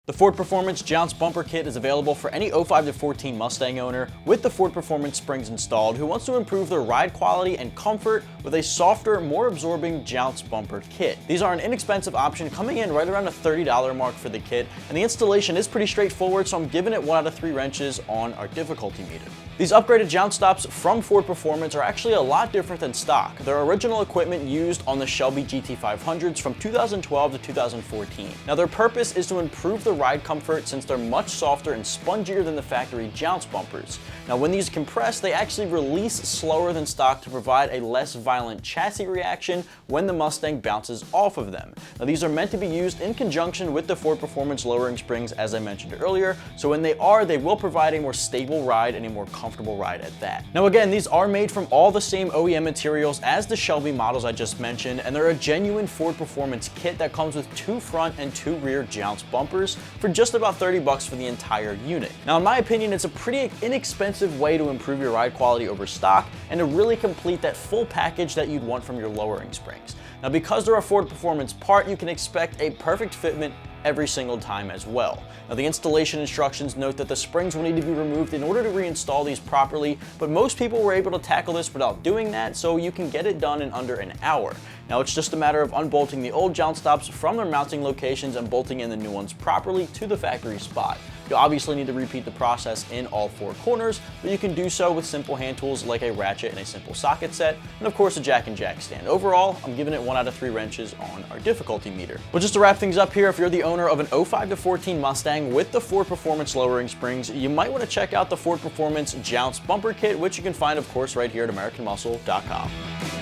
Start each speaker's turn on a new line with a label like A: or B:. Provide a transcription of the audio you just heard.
A: The Ford Performance Jounce bumper kit is available for any 05 to 14 Mustang owner with the Ford Performance springs installed who wants to improve their ride quality and comfort with a softer, more absorbing Jounce bumper kit. These are an inexpensive option, coming in right around the $30 mark for the kit, and the installation is pretty straightforward, so I'm giving it 1 out of 3 wrenches on our difficulty meter. These upgraded Jounce stops from Ford Performance are actually a lot different than stock. They're original equipment used on the Shelby GT500s from 2012 to 2014. Now their purpose is to improve the ride comfort since they're much softer and spongier than the factory Jounce bumpers. Now when these compress, they actually release slower than stock to provide a less violent chassis reaction when the Mustang bounces off of them. Now these are meant to be used in conjunction with the Ford Performance lowering springs, as I mentioned earlier, so when they will provide a more stable ride and a more comfortable ride at that. Now again, these are made from all the same OEM materials as the Shelby models I just mentioned, and they're a genuine Ford Performance kit that comes with 2 front and 2 rear Jounce bumpers for just about $30 for the entire unit. Now in my opinion, it's a pretty inexpensive way to improve your ride quality over stock and to really complete that full package that you'd want from your lowering springs. Now because they're a Ford Performance part, you can expect a perfect fitment every single time as well. Now the installation instructions note that the springs will need to be removed in order to reinstall these properly, but most people were able to tackle this without doing that, so you can get it done in under an hour. Now it's just a matter of unbolting the old Jounce stops from their mounting locations and bolting in the new ones properly to the factory spot. You'll obviously need to repeat the process in all 4 corners, but you can do so with simple hand tools like a ratchet and a simple socket set, and of course a jack and jack stand. Overall, I'm giving it 1 out of 3 wrenches on our difficulty meter. But just to wrap things up here, if you're the owner of an 05 to 14 Mustang with the Ford Performance lowering springs, you might want to check out the Ford Performance Jounce bumper kit, which you can find of course right here at AmericanMuscle.com.